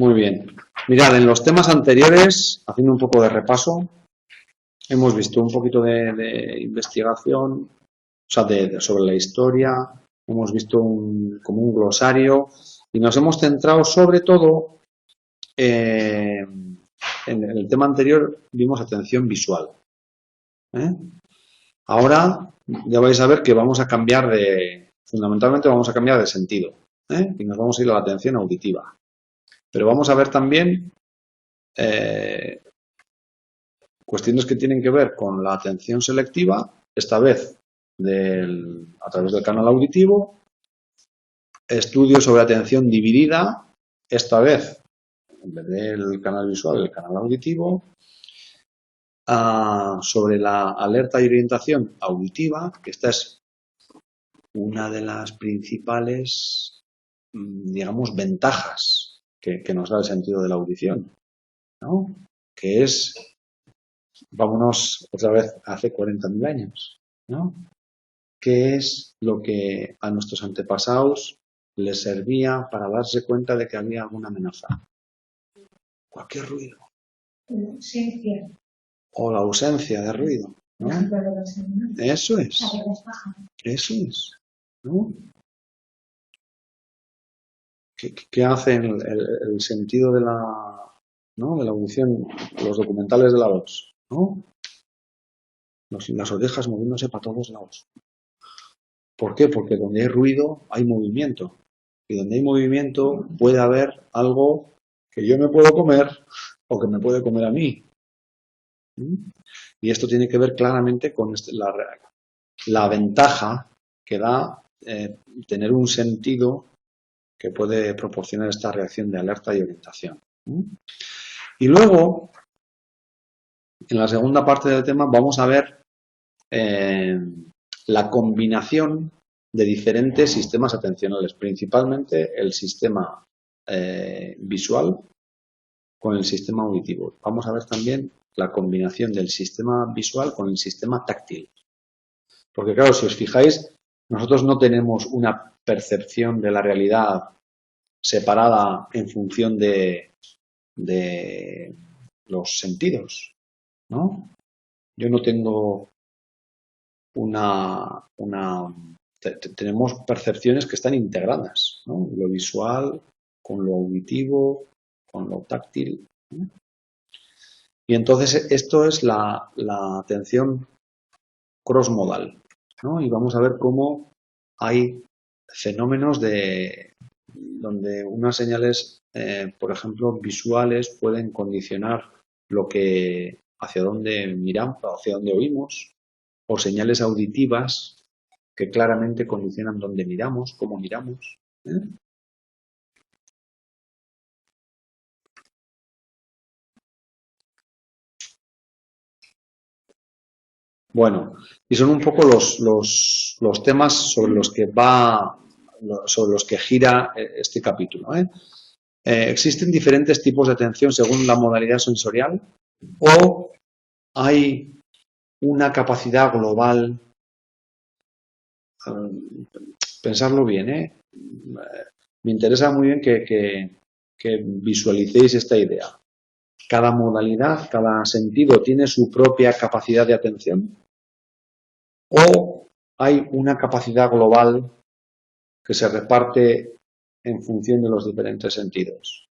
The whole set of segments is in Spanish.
Muy bien. Mirad, en los temas anteriores, haciendo un poco de repaso, hemos visto un poquito de investigación, o sea, sobre la historia, hemos visto como un glosario y nos hemos centrado sobre todo en el tema anterior vimos atención visual. ¿eh? Ahora ya vais a ver que vamos a cambiar fundamentalmente vamos a cambiar de sentido y nos vamos a ir a la atención auditiva. Pero vamos a ver también cuestiones que tienen que ver con la atención selectiva, esta vez a través del canal auditivo, estudios sobre atención dividida, esta vez en vez del canal visual, el canal auditivo, sobre la alerta y orientación auditiva, que esta es una de las principales, digamos, ventajas que nos da el sentido de la audición, ¿no? Que es, vámonos otra vez hace 40.000 años, ¿no? ¿Qué es lo que a nuestros antepasados les servía para darse cuenta de que había alguna amenaza? Cualquier ruido. Ausencia. O la ausencia de ruido, ¿no? Eso es. Eso es. ¿no? ¿Qué hace el sentido de de la audición, los documentales de la voz? ¿no? Las orejas moviéndose para todos lados. ¿Por qué? Porque donde hay ruido hay movimiento. Y donde hay movimiento puede haber algo que yo me puedo comer o que me puede comer a mí. Y esto tiene que ver claramente con la ventaja que da tener un sentido que puede proporcionar esta reacción de alerta y orientación. Y luego, en la segunda parte del tema, vamos a ver la combinación de diferentes sistemas atencionales, principalmente el sistema visual con el sistema auditivo. Vamos a ver también la combinación del sistema visual con el sistema táctil. Porque claro, si os fijáis, nosotros no tenemos una percepción de la realidad separada en función de los sentidos, ¿no? Yo no tengo tenemos percepciones que están integradas, ¿no? Lo visual con lo auditivo, con lo táctil, ¿no? Y entonces esto es la atención crossmodal, ¿no? Y vamos a ver cómo hay fenómenos donde unas señales, por ejemplo, visuales pueden condicionar hacia dónde miramos, hacia dónde oímos, o señales auditivas que claramente condicionan dónde miramos, cómo miramos. Bueno, y son un poco los temas sobre los que gira este capítulo. Existen diferentes tipos de atención según la modalidad sensorial o hay una capacidad global. Pensarlo bien, me interesa muy bien que visualicéis esta idea. Cada modalidad, cada sentido tiene su propia capacidad de atención o hay una capacidad global que se reparte en función de los diferentes sentidos.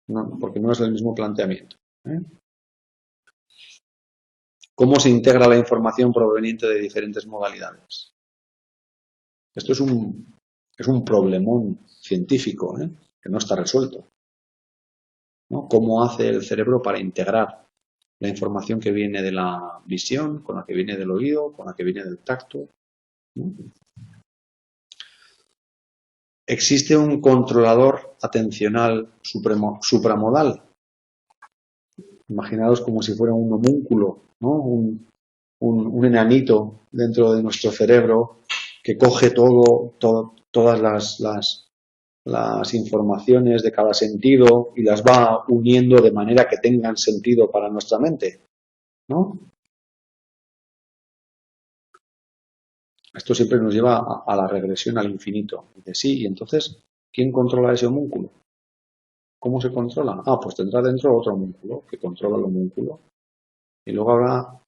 No, porque no es el mismo planteamiento. ¿Cómo se integra la información proveniente de diferentes modalidades? Esto es un problemón científico que no está resuelto, ¿no? ¿Cómo hace el cerebro para integrar la información que viene de la visión, con la que viene del oído, con la que viene del tacto? ¿no? ¿Existe un controlador atencional supramodal? Imaginaos como si fuera un homúnculo, ¿no? un enanito dentro de nuestro cerebro que coge todas las informaciones de cada sentido y las va uniendo de manera que tengan sentido para nuestra mente, ¿no? Esto siempre nos lleva a la regresión al infinito. Dice, sí, y entonces, ¿quién controla ese homúnculo? ¿Cómo se controla? Ah, pues tendrá dentro otro homúnculo que controla el homúnculo. Y luego habrá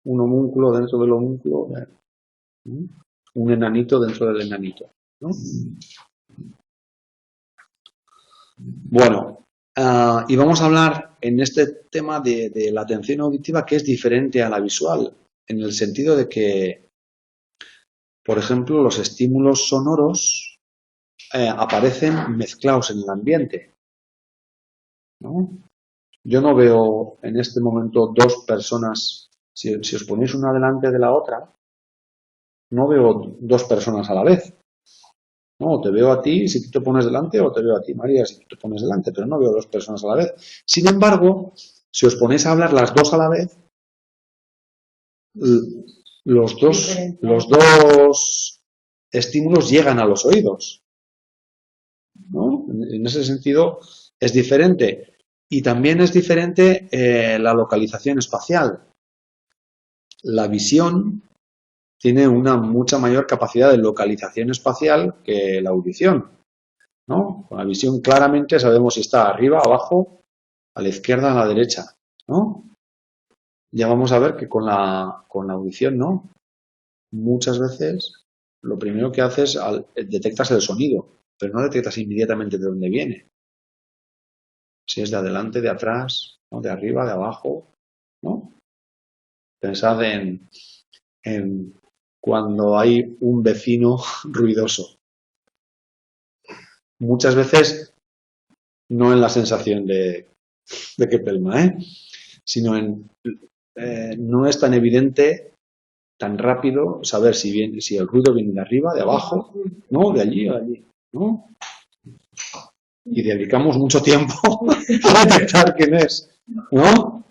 un homúnculo dentro del homúnculo, un enanito dentro del enanito, ¿no? Bueno, y vamos a hablar en este tema de la atención auditiva, que es diferente a la visual, en el sentido de que, por ejemplo, los estímulos sonoros aparecen mezclados en el ambiente, ¿no? Yo no veo en este momento dos personas, si os ponéis una delante de la otra, no veo dos personas a la vez. No, te veo a ti si tú te pones delante o te veo a ti, María, si tú te pones delante, pero no veo dos personas a la vez. Sin embargo, si os ponéis a hablar las dos a la vez, los dos estímulos llegan a los oídos, ¿no? En ese sentido es diferente. Y también es diferente la localización espacial. La visión tiene una mucha mayor capacidad de localización espacial que la audición, ¿no? Con la visión claramente sabemos si está arriba, abajo, a la izquierda, a la derecha, ¿no? Ya vamos a ver que con la audición, ¿no? Muchas veces lo primero que haces detectas el sonido, pero no detectas inmediatamente de dónde viene. Si es de adelante, de atrás, ¿no? De arriba, de abajo, ¿no? Pensad en cuando hay un vecino ruidoso. Muchas veces no en la sensación de que pelma, sino no es tan evidente, tan rápido saber si el ruido viene de arriba, de abajo, no, de allí o de allí, ¿no? Y dedicamos mucho tiempo a detectar quién es, ¿no?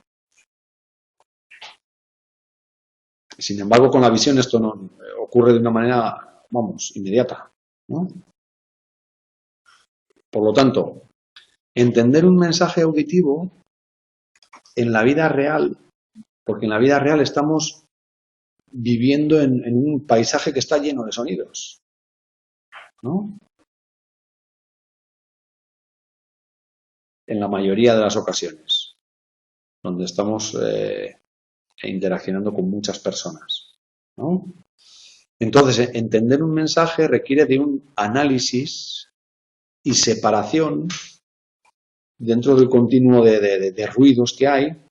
Sin embargo, con la visión esto no ocurre de una manera, vamos, inmediata, ¿no? Por lo tanto, entender un mensaje auditivo en la vida real, porque en la vida real estamos viviendo en un paisaje que está lleno de sonidos, ¿no? En la mayoría de las ocasiones, donde estamos interaccionando con muchas personas, ¿no? Entonces, entender un mensaje requiere de un análisis y separación dentro del continuo de ruidos que hay.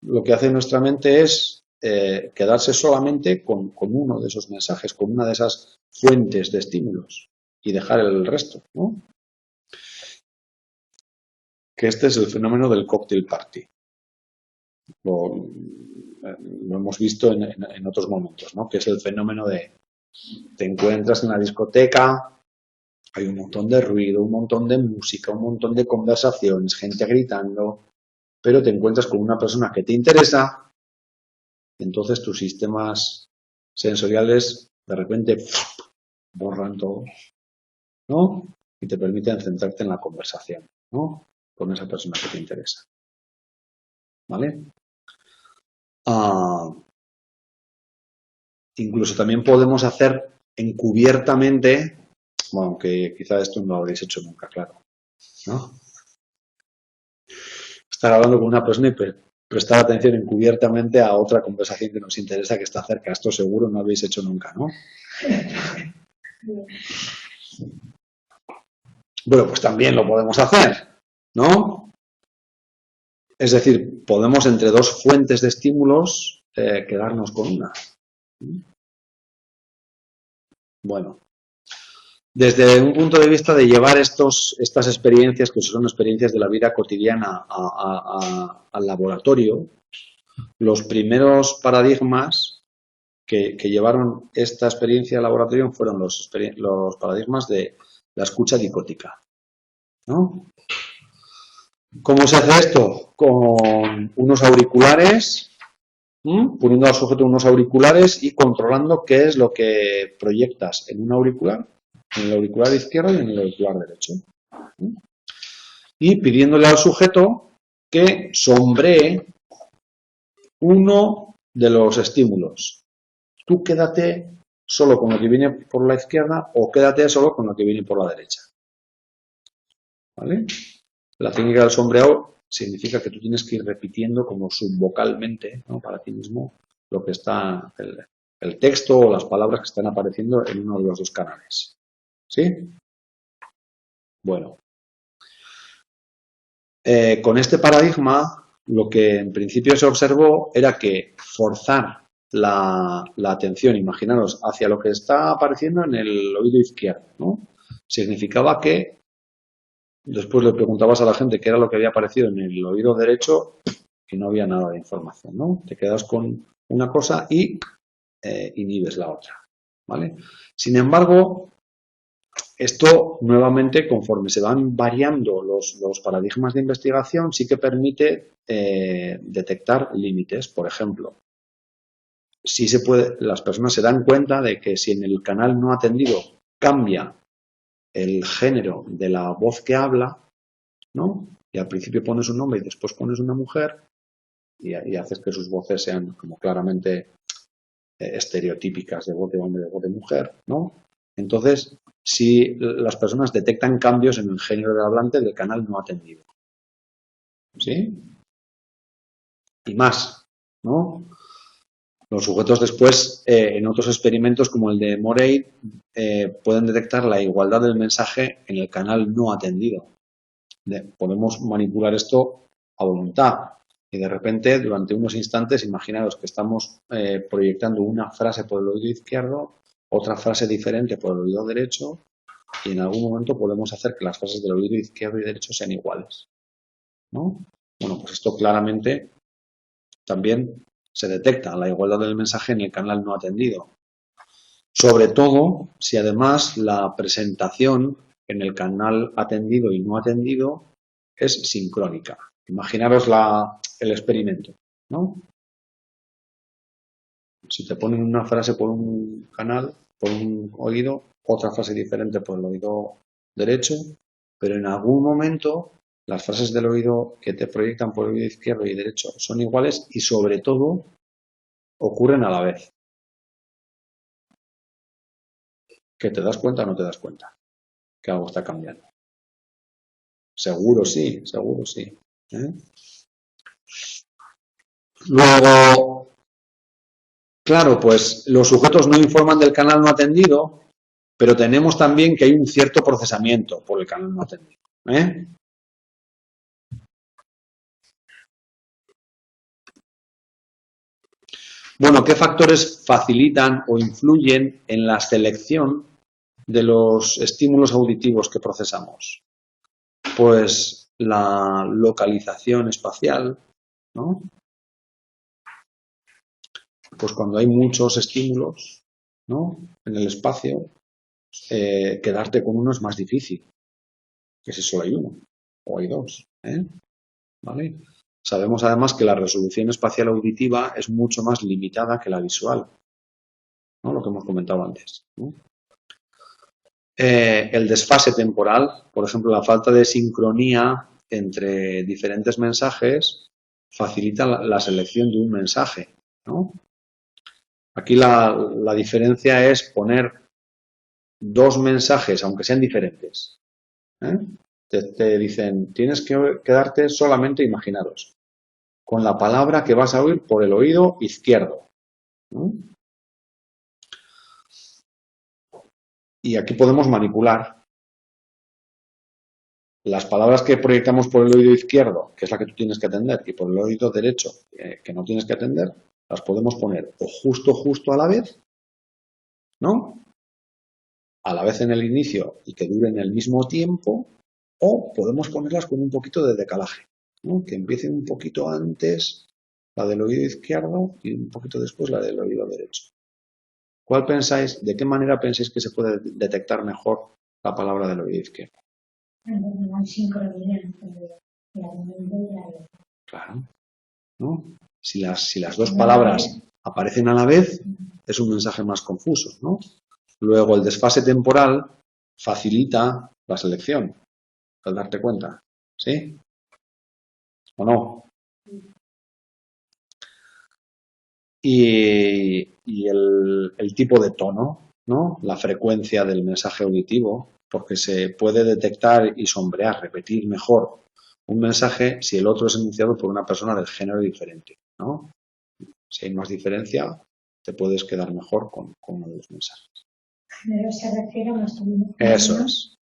Lo que hace nuestra mente es quedarse solamente con uno de esos mensajes, con una de esas fuentes de estímulos y dejar el resto, ¿no? Que este es el fenómeno del cocktail party. Lo hemos visto en otros momentos, ¿no? Que es el fenómeno de te encuentras en la discoteca, hay un montón de ruido, un montón de música, un montón de conversaciones, gente gritando, pero te encuentras con una persona que te interesa, entonces tus sistemas sensoriales de repente borran todo, ¿no? Y te permiten centrarte en la conversación, ¿no? Con esa persona que te interesa. ¿Vale? Incluso también podemos hacer encubiertamente, bueno, aunque quizá esto no lo habréis hecho nunca, claro, ¿no? Estar hablando con una persona y prestar atención encubiertamente a otra conversación que nos interesa que está cerca. Esto seguro no habéis hecho nunca, ¿no? Bueno, pues también lo podemos hacer, ¿no? Es decir, podemos entre dos fuentes de estímulos quedarnos con una. Bueno, desde un punto de vista de llevar estas experiencias, que son experiencias de la vida cotidiana, al laboratorio, los primeros paradigmas que llevaron esta experiencia al laboratorio fueron los paradigmas de la escucha dicótica, ¿no? ¿Cómo se hace esto? Con unos auriculares, poniendo al sujeto unos auriculares y controlando qué es lo que proyectas en un auricular, en el auricular izquierdo y en el auricular derecho. Y pidiéndole al sujeto que sombree uno de los estímulos. Tú quédate solo con lo que viene por la izquierda o quédate solo con lo que viene por la derecha. ¿Vale? La técnica del sombreado significa que tú tienes que ir repitiendo como subvocalmente, ¿no? Para ti mismo lo que está, el texto o las palabras que están apareciendo en uno de los dos canales. ¿Sí? Bueno. Con este paradigma, lo que en principio se observó era que forzar la atención, imaginaros, hacia lo que está apareciendo en el oído izquierdo, ¿no? Significaba que después le preguntabas a la gente qué era lo que había aparecido en el oído derecho y no había nada de información, ¿no? Te quedas con una cosa y inhibes la otra, ¿vale? Sin embargo, esto, nuevamente, conforme se van variando los paradigmas de investigación, sí que permite detectar límites. Por ejemplo, sí se puede, las personas se dan cuenta de que si en el canal no atendido cambia el género de la voz que habla, ¿no? Y al principio pones un hombre y después pones una mujer y haces que sus voces sean como claramente estereotípicas de voz de hombre, de voz de mujer, ¿no? Entonces, si las personas detectan cambios en el género del hablante del canal no atendido. ¿Sí? Y más, ¿no? Los sujetos después, en otros experimentos como el de Morey, pueden detectar la igualdad del mensaje en el canal no atendido. Podemos manipular esto a voluntad. Y de repente, durante unos instantes, imaginaros que estamos proyectando una frase por el oído izquierdo, otra frase diferente por el oído derecho, y en algún momento podemos hacer que las frases del oído izquierdo y derecho sean iguales, ¿no? Bueno, pues esto claramente también se detecta la igualdad del mensaje en el canal no atendido. Sobre todo si además la presentación en el canal atendido y no atendido es sincrónica. Imaginaros el experimento, ¿no? Si te ponen una frase por un canal, por un oído, otra frase diferente por el oído derecho, pero en algún momento las frases del oído que te proyectan por el oído izquierdo y derecho son iguales y sobre todo ocurren a la vez. ¿Que te das cuenta o no te das cuenta? Que algo está cambiando. Seguro sí, seguro sí. ¿Eh? Luego, claro, pues los sujetos no informan del canal no atendido, pero tenemos también que hay un cierto procesamiento por el canal no atendido. ¿Eh? Bueno, ¿qué factores facilitan o influyen en la selección de los estímulos auditivos que procesamos? Pues la localización espacial, ¿no? Pues cuando hay muchos estímulos, ¿no? En el espacio, quedarte con uno es más difícil que si solo hay uno o hay dos, ¿eh? ¿Vale? Sabemos además que la resolución espacial auditiva es mucho más limitada que la visual, ¿no? Lo que hemos comentado antes, ¿no? El desfase temporal, por ejemplo, la falta de sincronía entre diferentes mensajes facilita la selección de un mensaje, ¿no? Aquí la diferencia es poner dos mensajes, aunque sean diferentes. ¿Eh? Te dicen, tienes que quedarte solamente, imaginaros, con la palabra que vas a oír por el oído izquierdo, ¿no? Y aquí podemos manipular las palabras que proyectamos por el oído izquierdo, que es la que tú tienes que atender, y por el oído derecho, que no tienes que atender, las podemos poner o justo a la vez, ¿no? A la vez en el inicio y que duren el mismo tiempo, o podemos ponerlas con un poquito de decalaje, ¿no? Que empiece un poquito antes la del oído izquierdo y un poquito después la del oído derecho. ¿Cuál pensáis, de qué manera pensáis que se puede detectar mejor la palabra del oído izquierdo? Claro, ¿no? Si las dos palabras aparecen a la vez, es un mensaje más confuso, ¿no? Luego, el desfase temporal facilita la selección, al darte cuenta, ¿sí? ¿O no? Y el tipo de tono, ¿no? La frecuencia del mensaje auditivo, porque se puede detectar y sombrear, repetir mejor un mensaje si el otro es enunciado por una persona del género diferente, ¿no? Si hay más diferencia, te puedes quedar mejor con uno de los mensajes. Género se refiere a masculino. Eso es.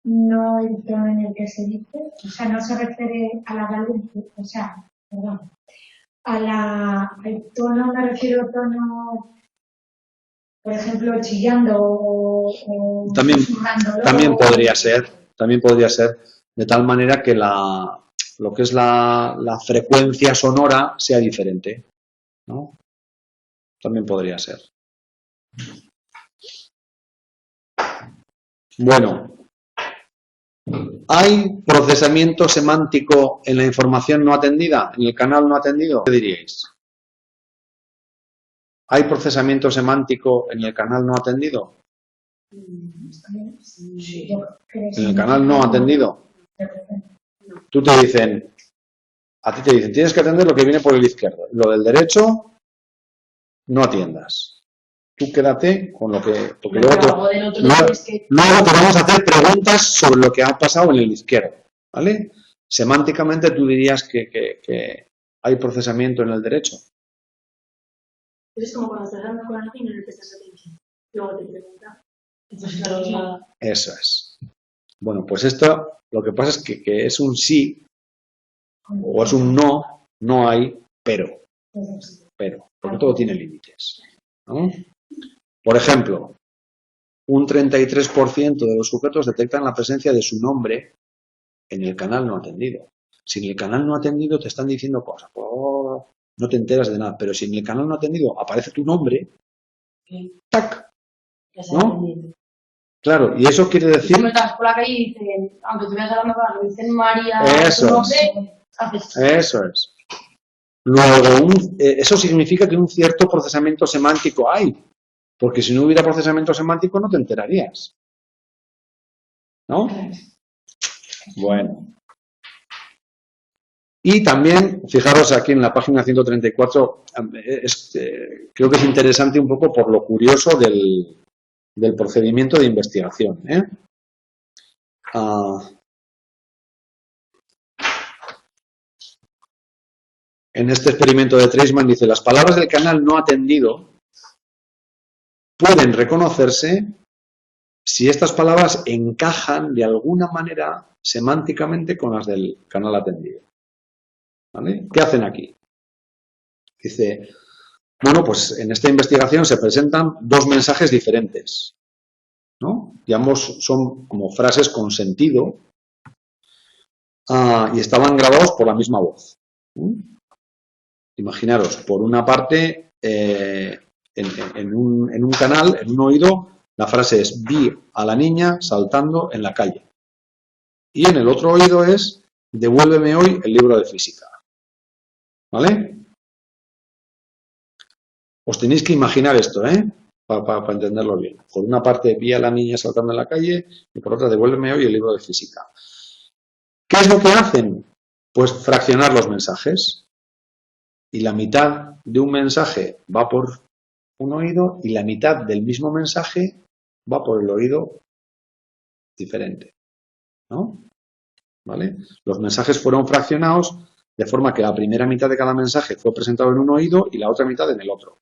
No el tono en el que se dice, o sea, no se refiere a la valencia, o sea, perdón, al tono, me refiero a tono, por ejemplo, chillando o susurrándolo. También podría ser de tal manera que lo que es la frecuencia sonora sea diferente, ¿no? También podría ser. Bueno, ¿hay procesamiento semántico en la información no atendida, en el canal no atendido? ¿Qué diríais? ¿Hay procesamiento semántico en el canal no atendido? Sí. En el canal no atendido. Tú te dicen, a ti te dicen, tienes que atender lo que viene por el izquierdo. Lo del derecho, no atiendas. Tú quédate con lo que... Porque luego te vamos a hacer preguntas sobre lo que ha pasado en el izquierdo, ¿vale? Semánticamente tú dirías que hay procesamiento en el derecho. Es como cuando estás hablando con alguien y no le prestas atención. Luego te pregunta. Eso es. Bueno, pues esto, lo que pasa es que es un sí o es un no, no hay pero, porque todo tiene límites, ¿no? Por ejemplo, un 33% de los sujetos detectan la presencia de su nombre en el canal no atendido. Si en el canal no atendido te están diciendo cosas, no te enteras de nada, pero si en el canal no atendido aparece tu nombre, ¡tac! ¿No? Claro, y eso quiere decir... Si estás por la calle y dicen, aunque tú veas hablando con alguien, dicen María, eso es. Eso es. Luego, eso significa que un cierto procesamiento semántico hay, porque si no hubiera procesamiento semántico no te enterarías. ¿No? Bueno. Y también, fijaros aquí en la página 134, creo que es interesante un poco por lo curioso del procedimiento de investigación. En este experimento de Treisman dice, las palabras del canal no atendido pueden reconocerse si estas palabras encajan de alguna manera semánticamente con las del canal atendido. ¿Vale? ¿Qué hacen aquí? Dice, bueno, pues en esta investigación se presentan dos mensajes diferentes, ¿no? Y ambos son como frases con sentido y estaban grabados por la misma voz. Imaginaros, por una parte, en un canal, en un oído, la frase es, vi a la niña saltando en la calle. Y en el otro oído es, devuélveme hoy el libro de física. ¿Vale? Os tenéis que imaginar esto, para entenderlo bien. Por una parte, vi a la niña saltando en la calle y por otra, devuélveme hoy el libro de física. ¿Qué es lo que hacen? Pues fraccionar los mensajes. Y la mitad de un mensaje va por un oído y la mitad del mismo mensaje va por el oído diferente, ¿no? ¿Vale? Los mensajes fueron fraccionados de forma que la primera mitad de cada mensaje fue presentado en un oído y la otra mitad en el otro.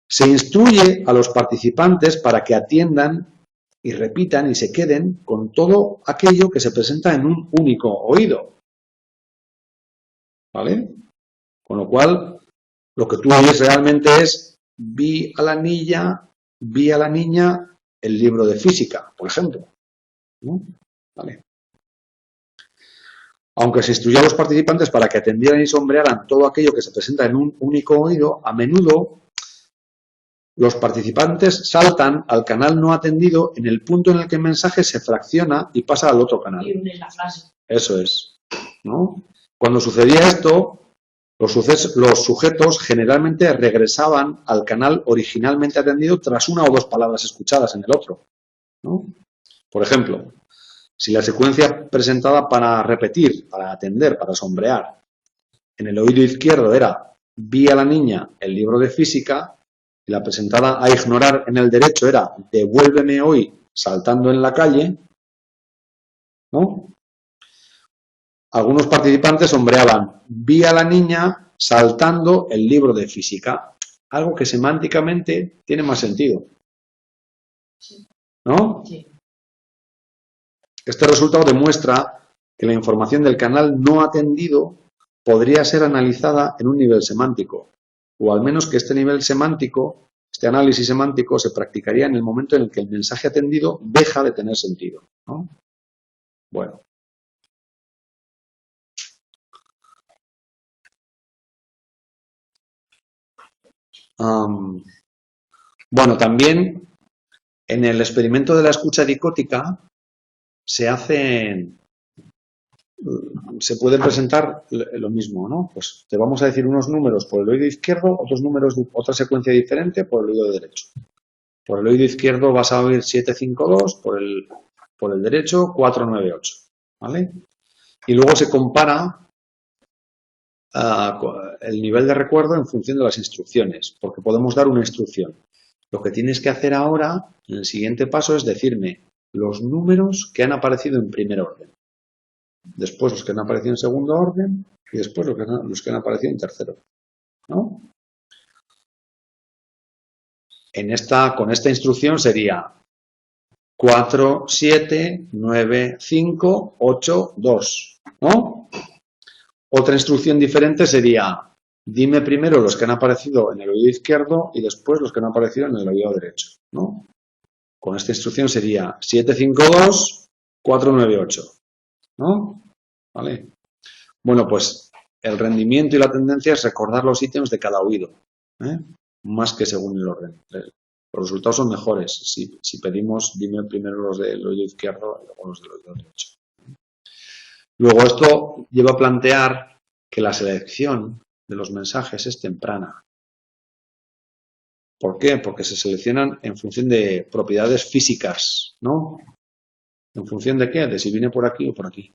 Se instruye a los participantes para que atiendan y repitan y se queden con todo aquello que se presenta en un único oído. ¿Vale? Con lo cual, lo que tú oyes realmente es vi a la niña el libro de física, por ejemplo. ¿No? ¿Vale? Aunque se instruyó a los participantes para que atendieran y sombrearan todo aquello que se presenta en un único oído, a menudo los participantes saltan al canal no atendido en el punto en el que el mensaje se fracciona y pasa al otro canal. Y une la frase. Eso es, ¿no? Cuando sucedía esto, los sujetos generalmente regresaban al canal originalmente atendido tras una o dos palabras escuchadas en el otro, ¿no? Por ejemplo, si la secuencia presentada para repetir, para atender, para sombrear, en el oído izquierdo era vi a la niña el libro de física, y la presentada a ignorar en el derecho era devuélveme hoy saltando en la calle, ¿no? Algunos participantes sombreaban, vi a la niña saltando el libro de física, algo que semánticamente tiene más sentido. ¿No? Sí. Este resultado demuestra que la información del canal no atendido podría ser analizada en un nivel semántico, o al menos que este nivel semántico, este análisis semántico, se practicaría en el momento en el que el mensaje atendido deja de tener sentido, ¿no? Bueno. Bueno, también en el experimento de la escucha dicótica se puede presentar lo mismo, ¿no? Pues te vamos a decir unos números por el oído izquierdo, otros números, otra secuencia diferente por el oído derecho. Por el oído izquierdo vas a oír 752, por el derecho 498, ¿vale? Y luego se compara el nivel de recuerdo en función de las instrucciones, porque podemos dar una instrucción. Lo que tienes que hacer ahora, en el siguiente paso, es decirme los números que han aparecido en primer orden, después los que han aparecido en segundo orden y después los que han aparecido en tercero, ¿no? Con esta instrucción sería 4, 7, 9, 5, 8, 2, ¿no? Otra instrucción diferente sería, dime primero los que han aparecido en el oído izquierdo y después los que han aparecido en el oído derecho, ¿no? Con esta instrucción sería 7, 5, 2, 4, 9, 8, ¿no? ¿Vale? Bueno, pues el rendimiento y la tendencia es recordar los ítems de cada oído, ¿eh? Más que según el orden. Los resultados son mejores si pedimos, dime primero los del oído izquierdo y luego los del oído derecho. Luego esto lleva a plantear que la selección de los mensajes es temprana. ¿Por qué? Porque se seleccionan en función de propiedades físicas, ¿no? ¿En función de qué? De si viene por aquí o por aquí.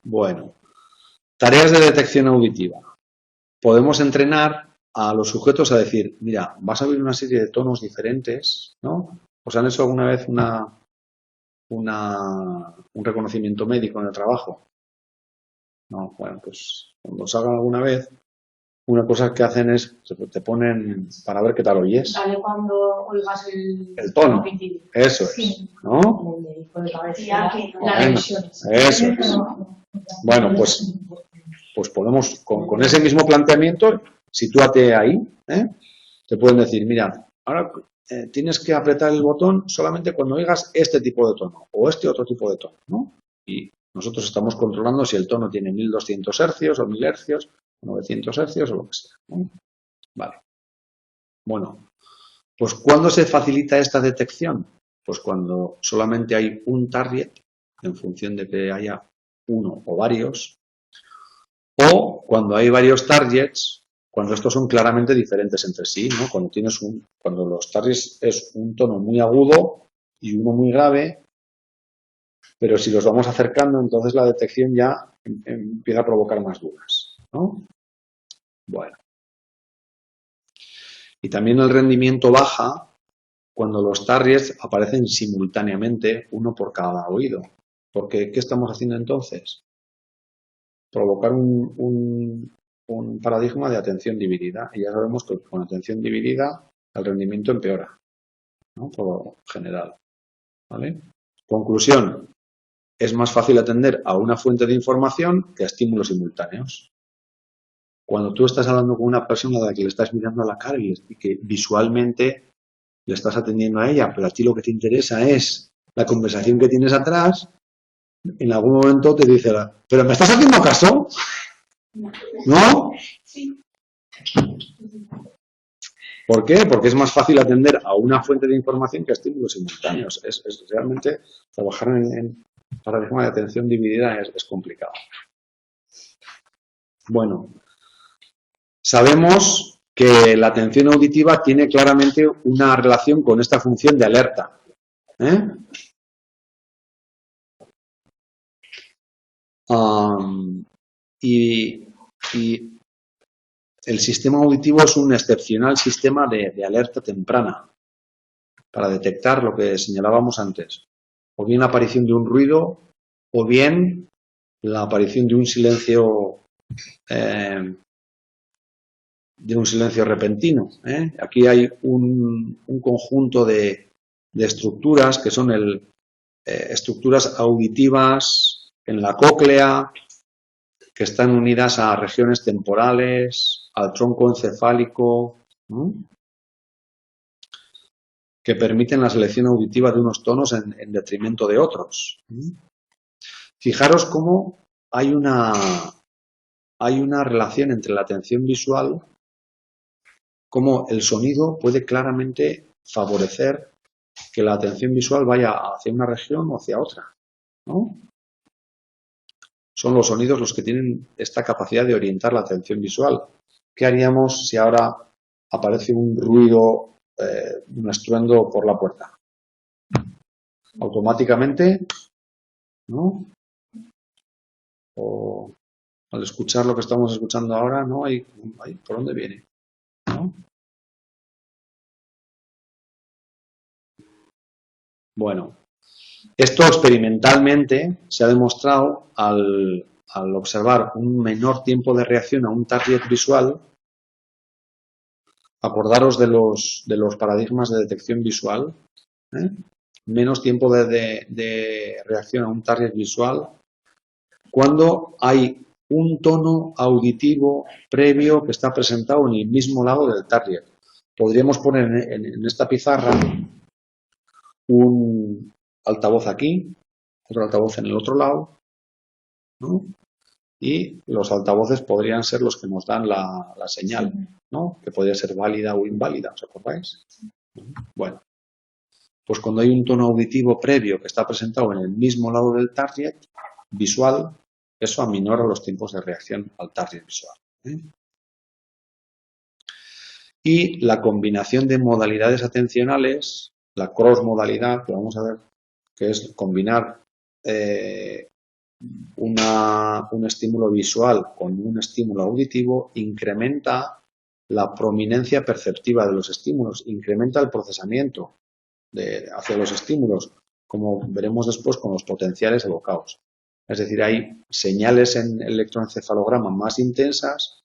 Bueno, tareas de detección auditiva. Podemos entrenar a los sujetos a decir, mira, vas a oír una serie de tonos diferentes, ¿no? ¿Os han hecho alguna vez un reconocimiento médico en el trabajo? No, bueno, pues cuando os hagan alguna vez, una cosa que hacen es, te ponen para ver qué tal oyes. Vale, cuando oigas el tono. pitido. Eso es, Sí. ¿no? El médico de cabecera, Ya que las Bueno, revisiones. eso es. Bueno, pues podemos, con ese mismo planteamiento, sitúate ahí, te pueden decir, mira, ahora tienes que apretar el botón solamente cuando oigas este tipo de tono o este otro tipo de tono, ¿no? Y nosotros estamos controlando si el tono tiene 1200 hercios o 1000 hercios, 900 hercios o lo que sea, ¿no? Vale. Bueno, pues ¿cuándo se facilita esta detección? Pues cuando solamente hay un target, en función de que haya uno o varios, o cuando hay varios targets, cuando estos son claramente diferentes entre sí, ¿no? Cuando los targets es un tono muy agudo y uno muy grave, pero si los vamos acercando, entonces la detección ya empieza a provocar más dudas, ¿no? Bueno. Y también el rendimiento baja cuando los targets aparecen simultáneamente, uno por cada oído. Porque, ¿qué estamos haciendo entonces? Provocar un paradigma de atención dividida. Y ya sabemos que con atención dividida el rendimiento empeora, ¿no? Por lo general. ¿Vale? Conclusión. Es más fácil atender a una fuente de información que a estímulos simultáneos. Cuando tú estás hablando con una persona a la que le estás mirando a la cara y que visualmente le estás atendiendo a ella, pero a ti lo que te interesa es la conversación que tienes atrás, en algún momento te dice, ¿pero me estás haciendo caso? ¿No? Sí. ¿Por qué? Porque es más fácil atender a una fuente de información que a estímulos simultáneos. Es realmente trabajar en paradigma de atención dividida es complicado. Bueno, sabemos que la atención auditiva tiene claramente una relación con esta función de alerta. Y el sistema auditivo es un excepcional sistema de alerta temprana. para detectar lo que señalábamos antes, o bien la aparición de un ruido, o bien la aparición de un silencio repentino. Aquí hay un conjunto de estructuras que son estructuras auditivas en la cóclea, que están unidas a regiones temporales, al tronco encefálico, que permiten la selección auditiva de unos tonos en detrimento de otros. Fijaros cómo hay una relación entre la atención visual, cómo el sonido puede claramente favorecer que la atención visual vaya hacia una región o hacia otra, ¿no? Son los sonidos los que tienen esta capacidad de orientar la atención visual. ¿Qué haríamos si ahora aparece un ruido, un estruendo por la puerta? Automáticamente, ¿no? O al escuchar lo que estamos escuchando ahora, ¿no? ¿Por dónde viene? ¿No? Bueno, esto experimentalmente se ha demostrado al observar un menor tiempo de reacción a un target visual. Acordaros de los paradigmas de detección visual. Menos tiempo de reacción a un target visual cuando hay un tono auditivo previo que está presentado en el mismo lado del target. Podríamos poner en esta pizarra un altavoz aquí, otro altavoz en el otro lado, ¿no? Y los altavoces podrían ser los que nos dan la señal, ¿no? Que podría ser válida o inválida, ¿os acordáis? Bueno, pues cuando hay un tono auditivo previo que está presentado en el mismo lado del target visual, eso aminora los tiempos de reacción al target visual. Y la combinación de modalidades atencionales, la cross-modalidad, que vamos a ver, que es combinar un estímulo visual con un estímulo auditivo, incrementa la prominencia perceptiva de los estímulos, incrementa el procesamiento hacia los estímulos, como veremos después con los potenciales evocados. Es decir, hay señales en el electroencefalograma más intensas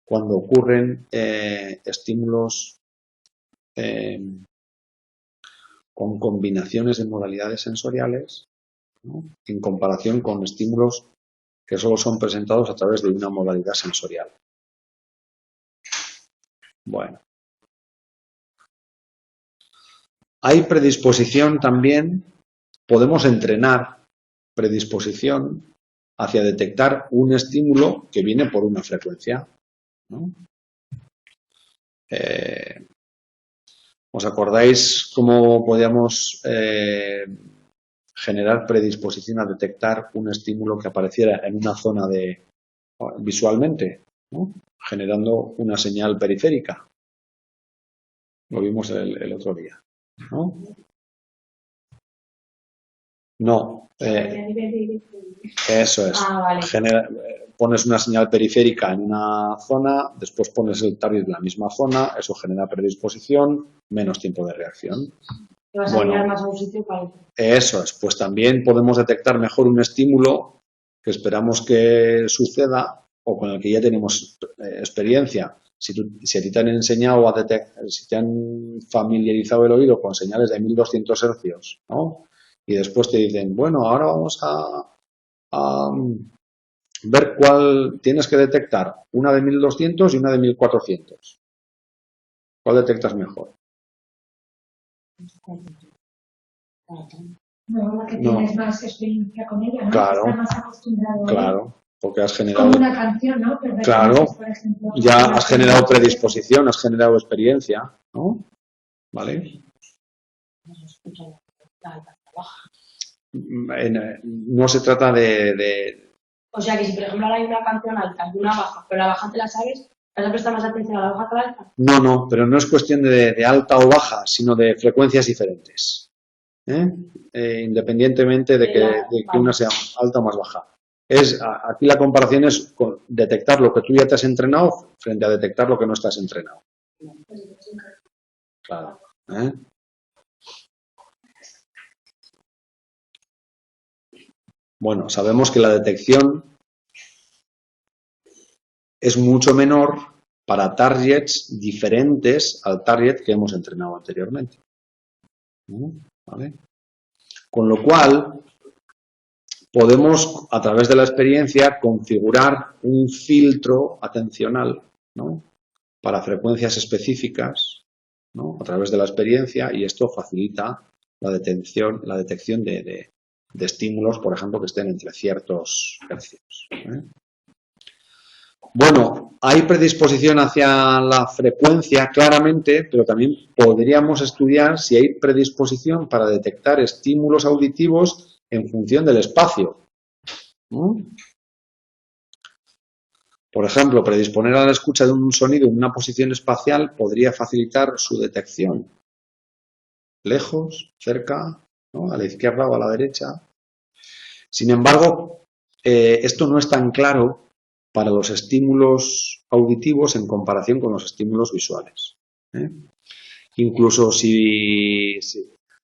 cuando ocurren estímulos con combinaciones de modalidades sensoriales, ¿no? En comparación con estímulos que solo son presentados a través de una modalidad sensorial. Bueno. Hay predisposición también, podemos entrenar predisposición hacia detectar un estímulo que viene por una frecuencia, ¿no? ¿Os acordáis cómo podíamos generar predisposición a detectar un estímulo que apareciera en una zona visualmente, ¿no? Generando una señal periférica? Lo vimos el otro día, ¿no? No. Eso es. Vale. Pones una señal periférica en una zona, después pones el target en la misma zona, eso genera predisposición, menos tiempo de reacción. Te vas a mirar más a un sitio para otro. Eso es. Pues también podemos detectar mejor un estímulo que esperamos que suceda o con el que ya tenemos experiencia. Si a ti te han enseñado a detectar, si te han familiarizado el oído con señales de 1200 Hz, ¿no? Y después te dicen, bueno, ahora vamos a ver cuál tienes que detectar, una de 1200 y una de 1400. ¿Cuál detectas mejor? No, la que tienes más experiencia con ella, ¿no? Claro, estás más acostumbrado. Claro, porque has generado... Como una canción, ¿no? Que claro, por ejemplo, ya has generado predisposición, has generado experiencia, ¿no? ¿Vale? No se trata de... O sea que si, por ejemplo, ahora hay una canción alta y una baja, pero la baja te la sabes, ¿vas a prestar más atención a la baja que a la alta? No, pero no es cuestión de alta o baja, sino de frecuencias diferentes. Independientemente de que una sea alta o más baja. Aquí la comparación es con detectar lo que tú ya te has entrenado frente a detectar lo que no estás entrenado. Claro. Bueno, sabemos que la detección es mucho menor para targets diferentes al target que hemos entrenado anteriormente. ¿Vale? Con lo cual, podemos, a través de la experiencia, configurar un filtro atencional, ¿no?, para frecuencias específicas, ¿no?, a través de la experiencia, y esto facilita la detección de estímulos, por ejemplo, que estén entre ciertos hercios. Bueno, hay predisposición hacia la frecuencia, claramente, pero también podríamos estudiar si hay predisposición para detectar estímulos auditivos en función del espacio. Por ejemplo, predisponer a la escucha de un sonido en una posición espacial podría facilitar su detección. Lejos, cerca, ¿no?, a la izquierda o a la derecha. Sin embargo, esto no es tan claro para los estímulos auditivos en comparación con los estímulos visuales. Incluso si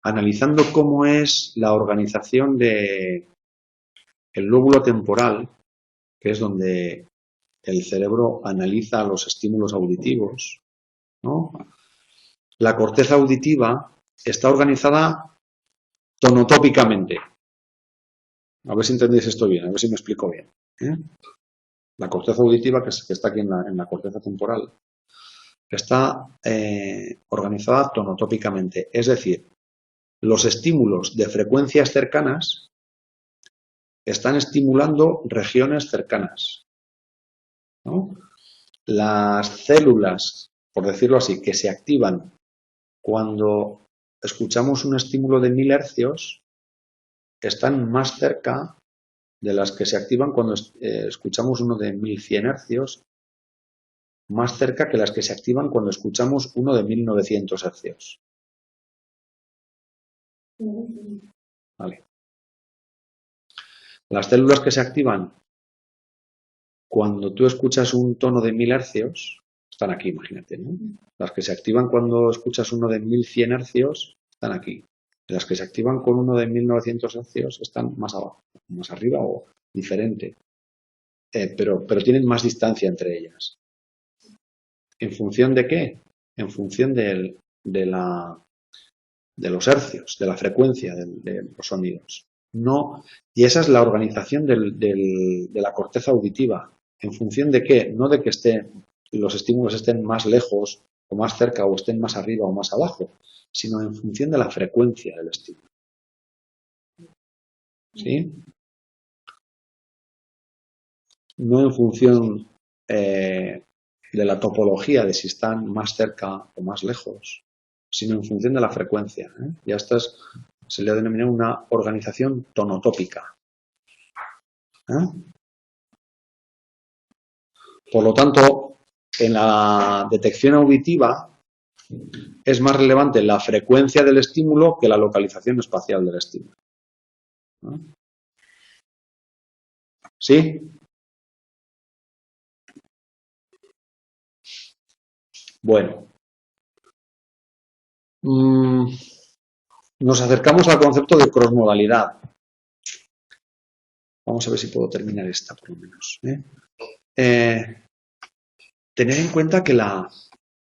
analizando cómo es la organización del lóbulo temporal, que es donde el cerebro analiza los estímulos auditivos, ¿no?, la corteza auditiva está organizada tonotópicamente. A ver si entendéis esto bien, a ver si me explico bien. La corteza auditiva, que está aquí en la corteza temporal, está organizada tonotópicamente. Es decir, los estímulos de frecuencias cercanas están estimulando regiones cercanas, ¿no? Las células, por decirlo así, que se activan cuando escuchamos un estímulo de 1000 hercios están más cerca de las que se activan cuando escuchamos uno de 1100 hercios, más cerca que las que se activan cuando escuchamos uno de 1900 hercios. Vale. Las células que se activan cuando tú escuchas un tono de 1000 hercios están aquí, imagínate, ¿no? Las que se activan cuando escuchas uno de 1100 hercios están aquí. Las que se activan con uno de 1900 hercios están más abajo, más arriba o diferente. Pero tienen más distancia entre ellas. ¿En función de qué? En función de los hercios, de la frecuencia de los sonidos. No, y esa es la organización de la corteza auditiva. ¿En función de qué? No de que los estímulos estén más lejos o más cerca o estén más arriba o más abajo, sino en función de la frecuencia del estímulo. ¿Sí? No en función de la topología, de si están más cerca o más lejos, sino en función de la frecuencia. Y a estas se le denomina una organización tonotópica. Por lo tanto, en la detección auditiva es más relevante la frecuencia del estímulo que la localización espacial del estímulo. ¿Sí? Bueno. Nos acercamos al concepto de crossmodalidad. Vamos a ver si puedo terminar esta, por lo menos. Tener en cuenta que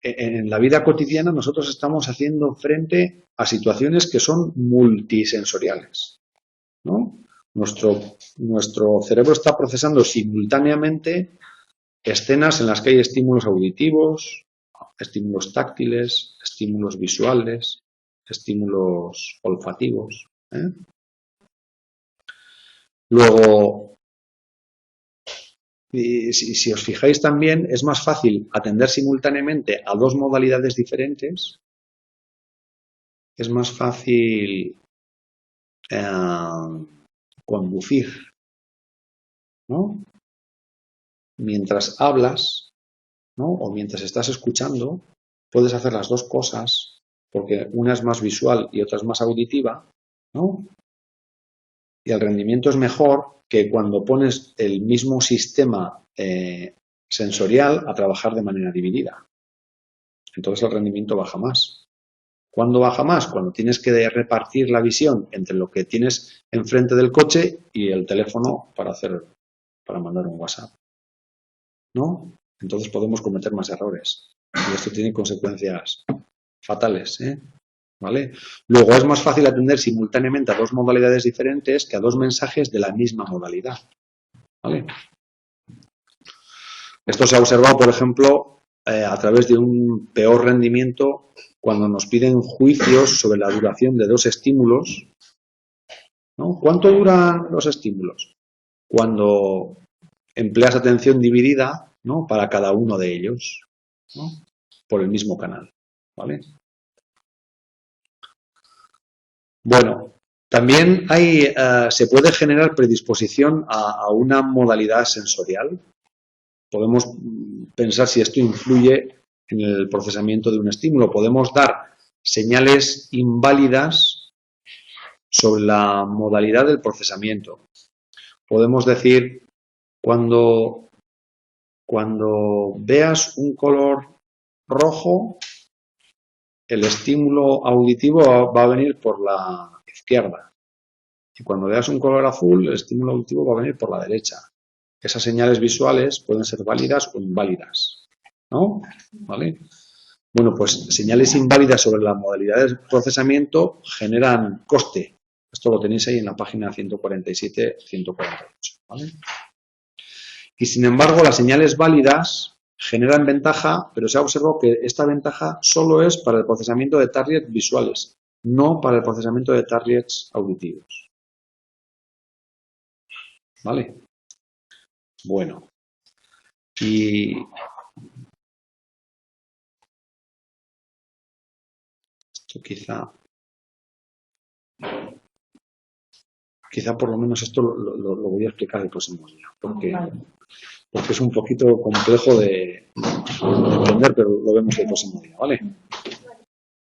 en la vida cotidiana nosotros estamos haciendo frente a situaciones que son multisensoriales, ¿no? Nuestro cerebro está procesando simultáneamente escenas en las que hay estímulos auditivos, estímulos táctiles, estímulos visuales, estímulos olfativos. Luego, si os fijáis también, es más fácil atender simultáneamente a dos modalidades diferentes. Es más fácil conducir, ¿no? Mientras hablas, ¿no?, o mientras estás escuchando, puedes hacer las dos cosas, porque una es más visual y otra es más auditiva, ¿no? Y el rendimiento es mejor que cuando pones el mismo sistema sensorial a trabajar de manera dividida. Entonces el rendimiento baja más. ¿Cuándo baja más? Cuando tienes que repartir la visión entre lo que tienes enfrente del coche y el teléfono para mandar un WhatsApp, ¿no? Entonces podemos cometer más errores y esto tiene consecuencias fatales, ¿vale? Luego es más fácil atender simultáneamente a dos modalidades diferentes que a dos mensajes de la misma modalidad, ¿vale? Esto se ha observado, por ejemplo, a través de un peor rendimiento cuando nos piden juicios sobre la duración de dos estímulos, ¿no? ¿Cuánto duran los estímulos? Cuando empleas atención dividida, ¿no? Para cada uno de ellos, ¿no? Por el mismo canal, ¿vale? Bueno, también se puede generar predisposición a una modalidad sensorial. Podemos pensar si esto influye en el procesamiento de un estímulo. Podemos dar señales inválidas sobre la modalidad del procesamiento. Podemos decir, cuando veas un color rojo, el estímulo auditivo va a venir por la izquierda. Y cuando veas un color azul, el estímulo auditivo va a venir por la derecha. Esas señales visuales pueden ser válidas o inválidas, ¿no? ¿Vale? Bueno, pues señales inválidas sobre la modalidad de procesamiento generan coste. Esto lo tenéis ahí en la página 147-148, ¿vale? Y sin embargo, las señales válidas generan ventaja, pero se ha observado que esta ventaja solo es para el procesamiento de targets visuales, no para el procesamiento de targets auditivos. ¿Vale? Bueno. Y esto quizá por lo menos esto lo voy a explicar el próximo día, porque es un poquito complejo de entender, pero lo vemos el próximo día, ¿vale?